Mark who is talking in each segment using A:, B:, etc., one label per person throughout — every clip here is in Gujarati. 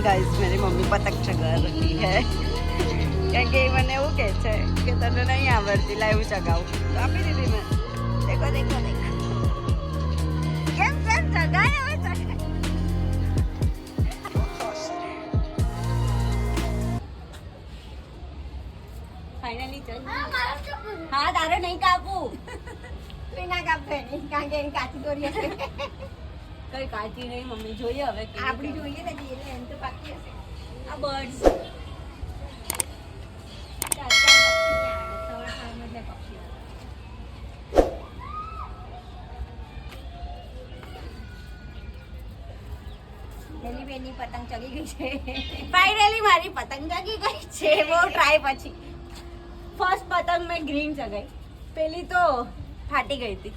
A: गाइस मेरी मम्मी पतंग चगा रही है क्योंकि मैंने वो कहते हैं कि तने नहीं आवड़ती लाइव चगाऊं तो आपी दीदी मैं देखो देखो देखो કેમ કેમ ચગાય હવે ચગાય ફાઇનલી ચલ હા તારે નહીં કાપું તું ના કાપે નહીં કારણ કે એની કાચી દોરી હશે કઈ કાચી નહીં મમ્મી જોઈએ હવે આપણી જોઈએ ને એટલે એમ તો પાકી હશે આ બર્ડ્સ બેની પતંગ ચગી ગઈ છે ફાઇનલી મારી પતંગ ચગી ગઈ છે બહુ ટ્રાય પછી ફર્સ્ટ પતંગ મેં ગ્રીન ચગાઈ પેલી તો ફાટી ગઈ હતી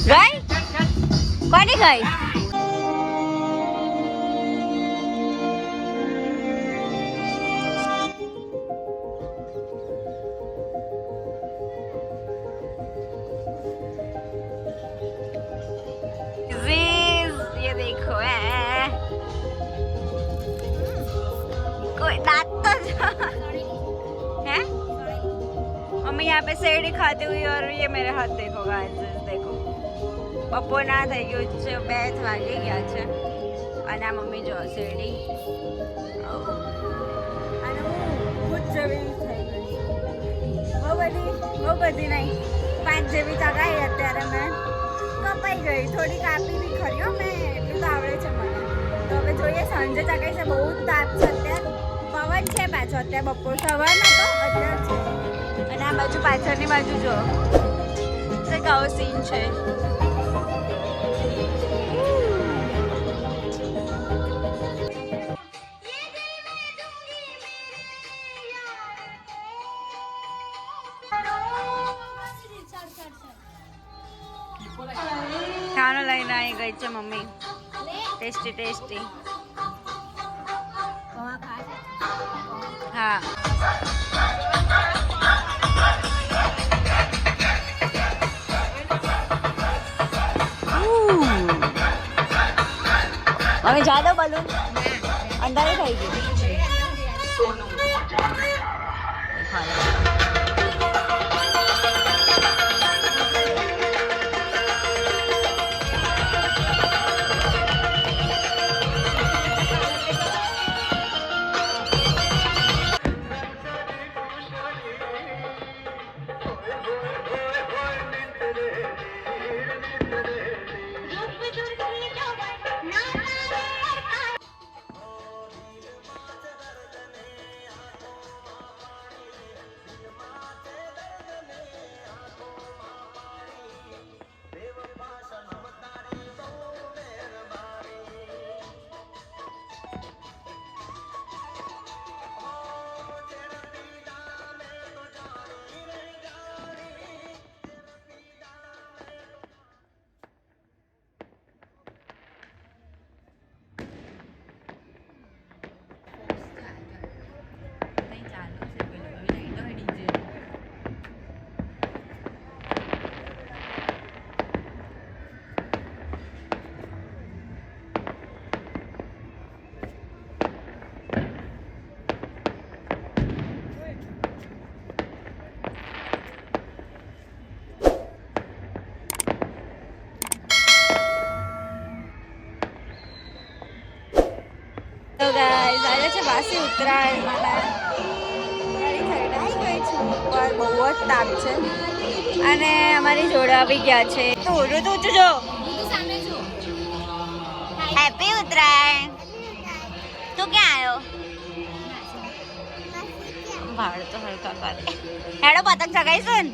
A: ગઈ કોની ગઈ मम्मी यहाँ पे सेड़ी खाती हुई और ये मेरे हाथ देखो गाइस देखो બપોરના થઈ ગયું છે 2 વાગી ગયા છે અને આ મમ્મી જો શેરડી અને હું જેવી થઈ ગઈ બહુ બધી નહીં 5 જેવી ચગાઈ અત્યારે મેં કપાઈ ગઈ થોડી કાપી બી ખરી હો મેં એટલું તો આવડે છે મને તો હવે જોઈએ સાંજે ચગાઈ છે બહુ તાપ છે અત્યારે પવન છે પાછો અત્યારે બપોર સવારનો તો અત્યારે છે અને આ બાજુ પાછળની બાજુ જો કેવો સીન છે ખાનો લઈને આવી ગઈ છે મમ્મી ટેસ્ટી ટેસ્ટી હા મમ્મી જાદો બલૂન અંધારી થઈ ગઈ તો ગાઈસ આજે છે વાસી ઉત્તરાયણ મારા ગાડી થઈને આવી ગઈ છું પર બહુ જ તાપ છે અને અમારી જોડે આવી ગયા છે તો ઓડો તો ઊંચું જો હેપી ઉત્તરાયણ તું ક્યાં આવ્યો ભાડ તો હલકા કરે હેડો પતંગ ચગાઈશું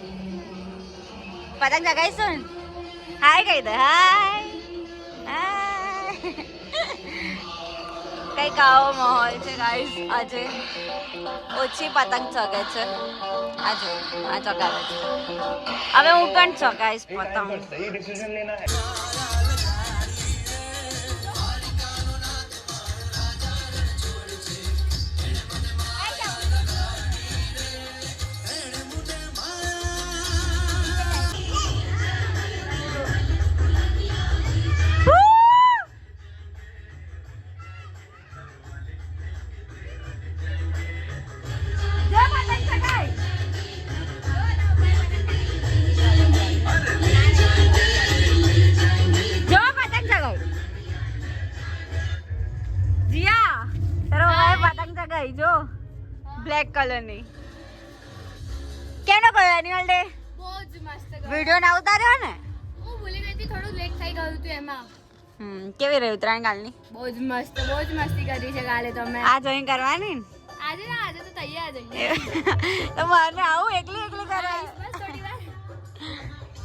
A: પતંગ ચગાઈશું હાય કહી દે હાય કઈક આવો માહોલ છે ગાઈસ આજે ઓછી પતંગ ચગે છે આજે આ ચગાવે છે હવે હું પણ ચગાઈશ પતંગ સહી ડિસિઝન લેના હે બ્લેક કલરની. કેનો કયો એન્યુઅલ ડે?
B: બહુ જ મસ્ત
A: વિડિયો ના ઉતાર્યો ને?
B: હું ભૂલી ગઈ હતી, થોડું લેટ થઈ ગયું હતું એમાં.
A: કેવી રહી ઉત્તરાયણ કાલની?
B: બહુ જ મસ્તી કરી છે કાલે તમે.
A: આ જોઈન કરવાની ને?
B: આજે તો તૈયાર જઈએ.
A: તો મને આવું એકલી કરાય.
B: બસ થોડી વાર.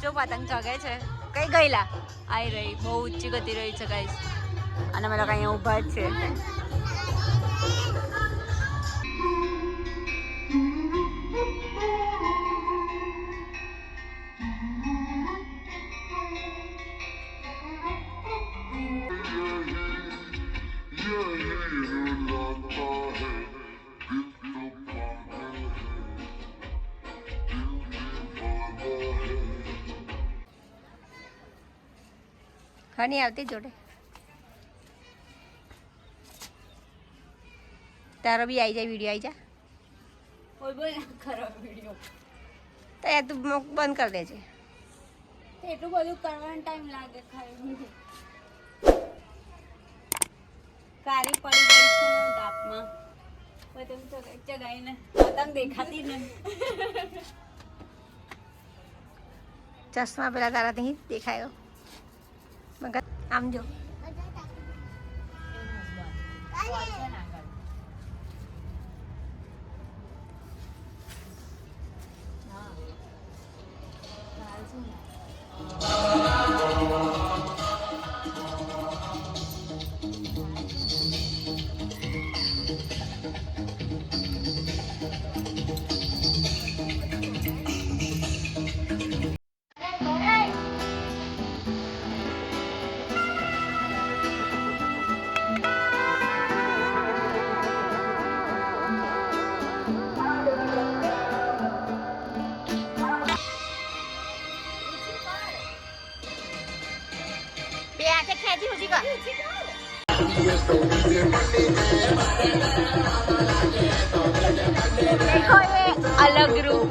A: જો પતંગ ચગે છે. કઈ ગઈલા? આઈ રહી, બહુ ઊંચી ગતિ રહી છે ગાઈસ. અને અમે લોકો અહીંયા ઊભા જ છે. હની આવતી જોડે તારો બી આવી જાય વિડીયો આવી જા. બોલ ખરો વિડીયો તો એ તું બંધ કરી દેજે. એટલું બધું કરવાનો ટાઈમ લાગે ખાલી. કારી પડી ગઈ છે તાપમાં. પતંગ તો ચગાઈને પતંગ દેખાતી ને. ચશ્મા પેલા તારા નહીં દેખાયો મગર આમ જો. देखो ये अलग रूप